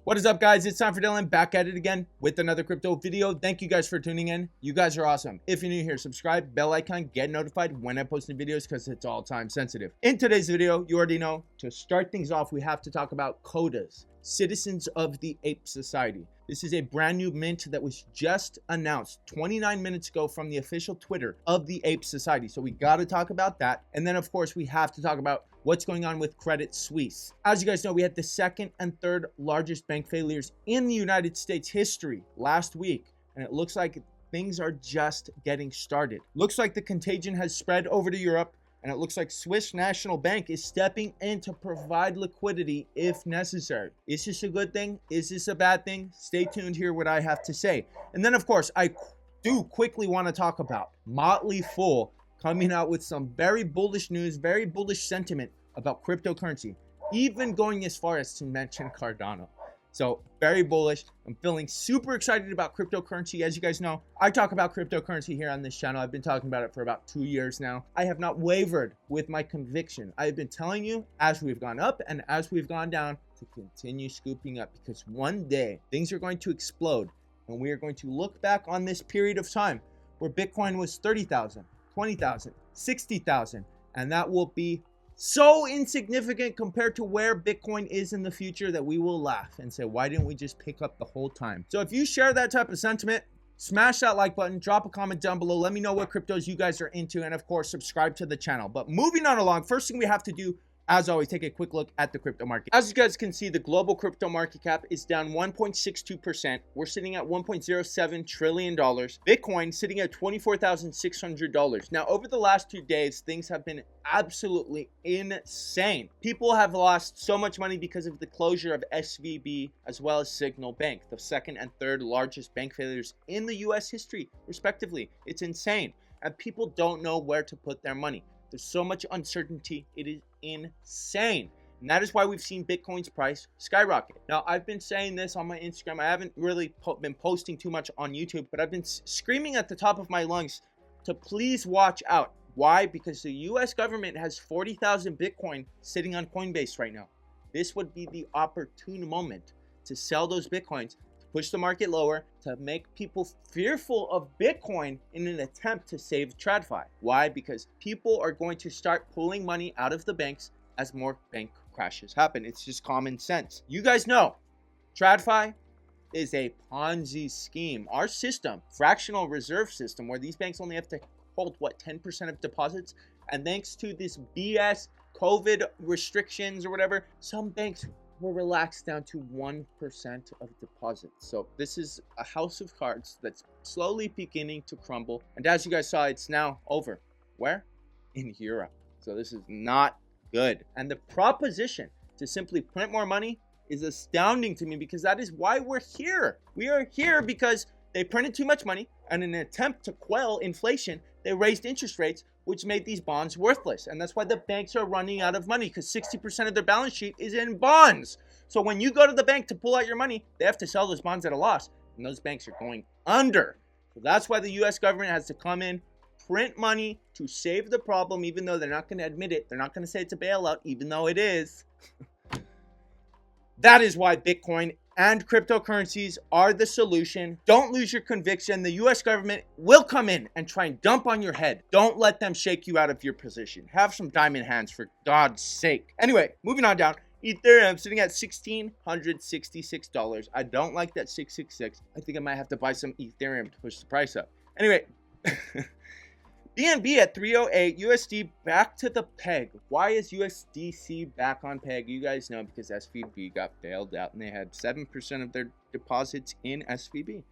What is up, guys? It's TimeForDillon back at it again with another crypto video. Thank you guys for tuning in. You guys are awesome. If you're new here, subscribe, bell icon, get notified when I post new videos because it's all time sensitive. In today's video, you already know, to start things off, we have to talk about COTAS, Citizens of the Ape Society. This is a brand new mint that was just announced 29 minutes ago from the official Twitter of the Ape Society. So we got to talk about that. And then, of course, we have to talk about what's going on with Credit Suisse. As you guys know, we had the second and third largest bank failures in the United States history last week. And it looks like things are just getting started. Looks like the contagion has spread over to Europe. And it looks like Swiss National Bank is stepping in to provide liquidity if necessary. Is this a good thing? Is this a bad thing? Stay tuned, hear what I have to say. And then, of course, I do quickly want to talk about Motley Fool coming out with some very bullish news, very bullish sentiment about cryptocurrency, even going as far as to mention Cardano. So very bullish. I'm feeling super excited about cryptocurrency. As you guys know, I talk about cryptocurrency here on this channel. I've been talking about it for about 2 years now. I have not wavered with my conviction. I've been telling you as we've gone up and as we've gone down to continue scooping up, because one day things are going to explode and we are going to look back on this period of time where Bitcoin was 30,000, 20,000, 60,000, and that will be so insignificant compared to where Bitcoin is in the future that we will laugh and say, why didn't we just pick up the whole time? So if you share that type of sentiment, smash that like button, drop a comment down below. Let me know what cryptos you guys are into, and of course, subscribe to the channel. But moving on along, first thing we have to do, as always, take a quick look at the crypto market. As you guys can see, the global crypto market cap is down 1.62%. We're sitting at $1.07 trillion. Bitcoin sitting at $24,600. Now, over the last 2 days, things have been absolutely insane. People have lost so much money because of the closure of SVB as well as Signal Bank, the second and third largest bank failures in the US history, respectively. It's insane. And people don't know where to put their money. There's so much uncertainty. It is insane. And that is why we've seen Bitcoin's price skyrocket. Now, I've been saying this on my Instagram. I haven't really been posting too much on YouTube, but I've been screaming at the top of my lungs to please watch out. Why? Because the US government has 40,000 Bitcoin sitting on Coinbase right now. This would be the opportune moment to sell those Bitcoins, push the market lower, to make people fearful of Bitcoin in an attempt to save TradFi. Why? Because people are going to start pulling money out of the banks as more bank crashes happen. It's just common sense. You guys know, TradFi is a Ponzi scheme. Our system, fractional reserve system, where these banks only have to hold, what, 10% of deposits? And thanks to this BS COVID restrictions or whatever, some banks were relaxed down to 1% of deposits. So this is a house of cards that's slowly beginning to crumble. And as you guys saw, it's now over. Where? In Europe. So this is not good. And the proposition to simply print more money is astounding to me, because that is why we're here. We are here because they printed too much money, and in an attempt to quell inflation, they raised interest rates, which made these bonds worthless. And that's why the banks are running out of money, because 60% of their balance sheet is in bonds. So when you go to the bank to pull out your money, they have to sell those bonds at a loss, and those banks are going under. So that's why the US government has to come in, print money to save the problem, even though they're not going to admit it. They're not going to say it's a bailout, even though it is. That is why Bitcoin and cryptocurrencies are the solution. Don't lose your conviction. The US government will come in and try and dump on your head. Don't let them shake you out of your position. Have some diamond hands, for God's sake. Anyway, moving on down. Ethereum sitting at $1,666. I don't like that 666. I think I might have to buy some Ethereum to push the price up. Anyway, BNB at 308, USD back to the peg. Why is USDC back on peg? You guys know, because SVB got bailed out and they had 7% of their deposits in SVB.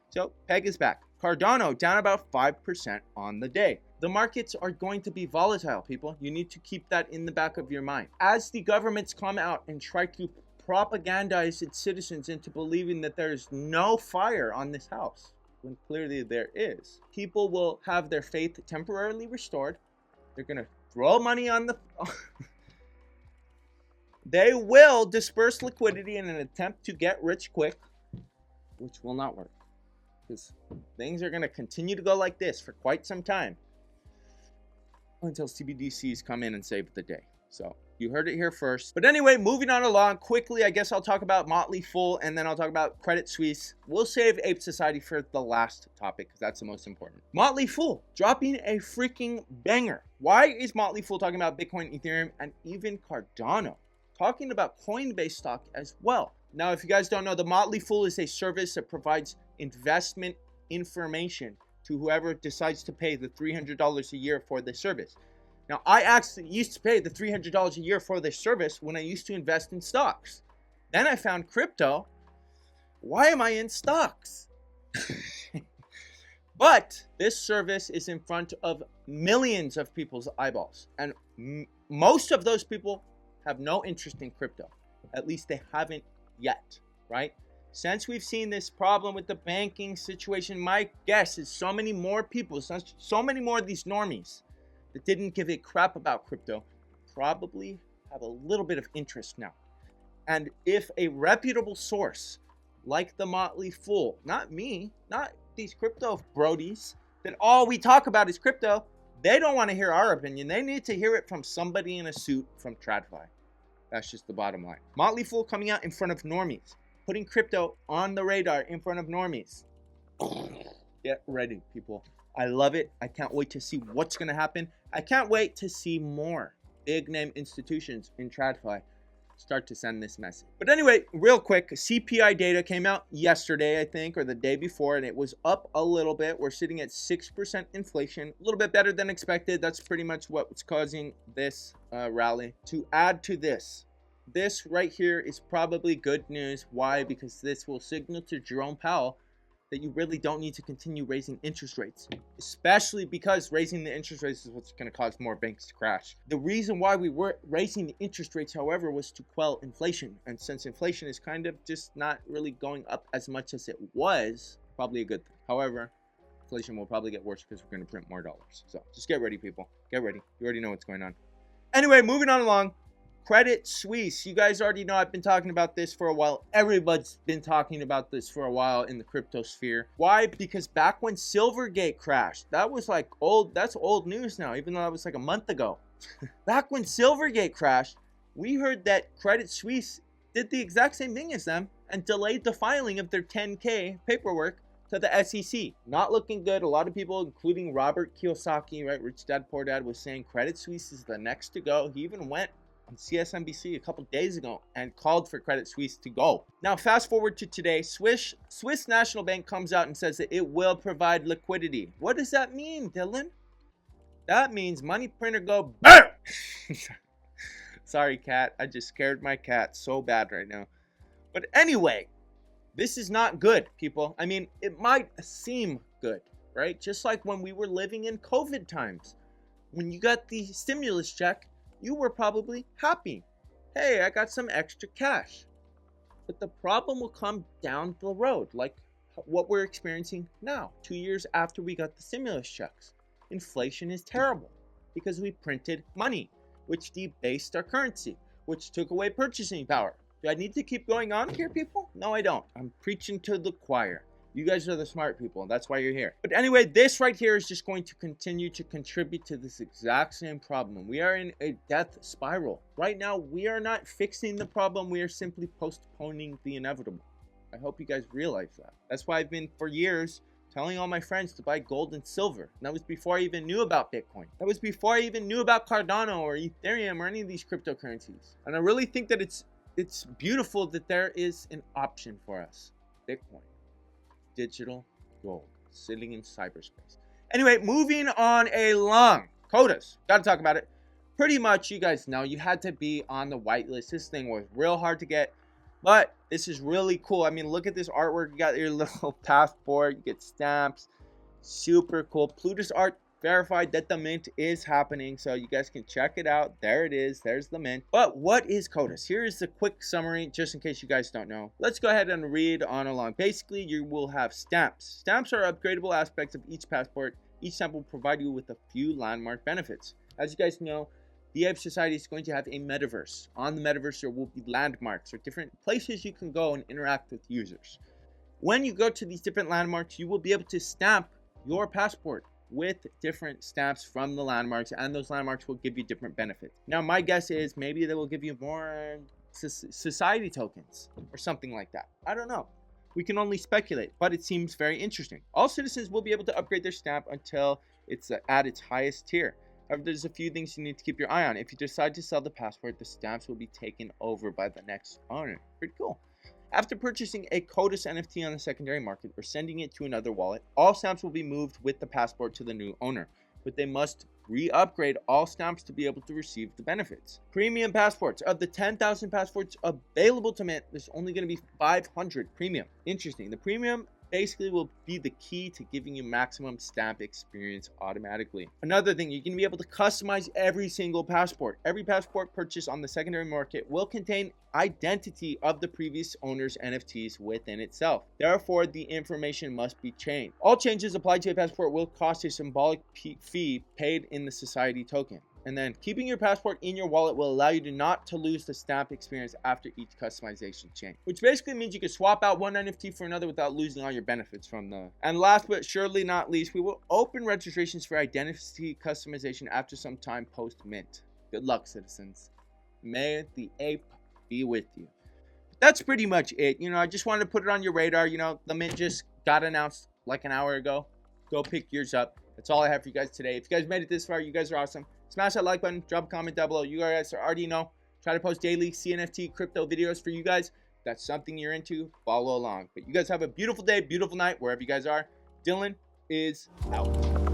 So peg is back. Cardano down about 5% on the day. The markets are going to be volatile, people. You need to keep that in the back of your mind. As the governments come out and try to propagandize its citizens into believing that there's no fire on this house, when clearly there is, people will have their faith temporarily restored. They're going to throw money on the... They will disperse liquidity in an attempt to get rich quick, which will not work, because things are going to continue to go like this for quite some time until CBDCs come in and save the day. So you heard it here first. But anyway, moving on along quickly, I guess I'll talk about Motley Fool and then I'll talk about Credit Suisse. We'll save Ape Society for the last topic because that's the most important. Motley Fool dropping a freaking banger. Why is Motley Fool talking about Bitcoin, Ethereum, and even Cardano? Talking about Coinbase stock as well. Now, if you guys don't know, the Motley Fool is a service that provides investment information to whoever decides to pay the $300 a year for the service. Now, I actually used to pay the $300 a year for this service when I used to invest in stocks. Then I found crypto. Why am I in stocks? But this service is in front of millions of people's eyeballs. And most of those people have no interest in crypto. At least they haven't yet, right? Since we've seen this problem with the banking situation, my guess is so many more people, so many more of these normies that didn't give a crap about crypto probably have a little bit of interest now. And if a reputable source like the Motley Fool, not me, not these crypto brodies, that all we talk about is crypto, they don't want to hear our opinion. They need to hear it from somebody in a suit from TradFi. That's just the bottom line. Motley Fool coming out in front of normies, putting crypto on the radar in front of normies. Get ready, people. I love it. I can't wait to see what's going to happen. I can't wait to see more big name institutions in TradFi start to send this message. But anyway, real quick, CPI data came out yesterday, I think, or the day before, and it was up a little bit. We're sitting at 6% inflation, a little bit better than expected. That's pretty much what was causing this rally. To add to this right here is probably good news. Why? Because this will signal to Jerome Powell that you really don't need to continue raising interest rates, especially because raising the interest rates is what's going to cause more banks to crash. The reason why we were raising the interest rates, however, was to quell inflation. And since inflation is kind of just not really going up as much as it was, probably a good thing. However, inflation will probably get worse because we're going to print more dollars. So just get ready, people. Get ready. You already know what's going on. Anyway, moving on along. Credit Suisse. You guys already know I've been talking about this for a while. Everybody's been talking about this for a while in the crypto sphere. Why? Because back when Silvergate crashed, that was like that's old news now, even though that was like a month ago. Back when Silvergate crashed, we heard that Credit Suisse did the exact same thing as them and delayed the filing of their 10K paperwork to the SEC. Not looking good. A lot of people, including Robert Kiyosaki, right, Rich Dad Poor Dad, was saying Credit Suisse is the next to go. He even went on CSNBC a couple days ago and called for Credit Suisse to go. Now, fast forward to today, Swiss National Bank comes out and says that it will provide liquidity. What does that mean, Dylan? That means money printer go BAM! Sorry, cat. I just scared my cat so bad right now. But anyway, this is not good, people. I mean, it might seem good, right? Just like when we were living in COVID times. When you got the stimulus check, you were probably happy. Hey, I got some extra cash. But the problem will come down the road, like what we're experiencing now, 2 years after we got the stimulus checks. Inflation is terrible because we printed money, which debased our currency, which took away purchasing power. Do I need to keep going on here, people? No, I don't. I'm preaching to the choir. You guys are the smart people. That's why you're here. But anyway, this right here is just going to continue to contribute to this exact same problem. We are in a death spiral. Right now, we are not fixing the problem. We are simply postponing the inevitable. I hope you guys realize that. That's why I've been, for years, telling all my friends to buy gold and silver. And that was before I even knew about Bitcoin. That was before I even knew about Cardano or Ethereum or any of these cryptocurrencies. And I really think that it's beautiful that there is an option for us. Bitcoin. Digital gold sitting in cyberspace. Anyway, moving on along. COTAS. Gotta talk about it. Pretty much, you guys know you had to be on the whitelist. This thing was real hard to get, but this is really cool. I mean, look at this artwork. You got your little passport. You get stamps. Super cool. Plutus art verified that the mint is happening, so you guys can check it out. There it is. There's the mint. But what is COTAS? Here is the quick summary, just in case you guys don't know. Let's go ahead and read on along. Basically, you will have stamps. Stamps are upgradable aspects of each passport. Each stamp will provide you with a few landmark benefits. As you guys know, the Ape Society is going to have a metaverse. On the metaverse, there will be landmarks or different places you can go and interact with users. When you go to these different landmarks, you will be able to stamp your passport with different stamps from the landmarks, and those landmarks will give you different benefits. Now, my guess is maybe they will give you more society tokens or something like that. I don't know. We can only speculate, but it seems very interesting. All citizens will be able to upgrade their stamp until it's at its highest tier. However, there's a few things you need to keep your eye on. If you decide to sell the passport, the stamps will be taken over by the next owner. Pretty cool. After purchasing a COTAS NFT on the secondary market or sending it to another wallet, all stamps will be moved with the passport to the new owner, but they must re-upgrade all stamps to be able to receive the benefits. Premium passports. Of the 10,000 passports available to mint, there's only going to be 500 premium. Interesting. The premium basically will be the key to giving you maximum stamp experience automatically. Another thing, you're going to be able to customize every single passport. Every passport purchased on the secondary market will contain identity of the previous owner's NFTs within itself. Therefore, the information must be changed. All changes applied to a passport will cost a symbolic fee paid in the society token. And then keeping your passport in your wallet will allow you not to lose the stamp experience after each customization change, which basically means you can swap out one NFT for another without losing all your benefits from the. And last but surely not least, we will open registrations for identity customization after some time post mint. Good luck, citizens. May the ape be with you. That's pretty much it. I just wanted to put it on your radar. The mint just got announced like an hour ago. Go pick yours up. That's all I have for you guys today. If you guys made it this far, you guys are awesome. Smash that like button, drop a comment down below. You guys already know. Try to post daily CNFT crypto videos for you guys. If that's something you're into, follow along. But you guys have a beautiful day, beautiful night, wherever you guys are. Dylan is out.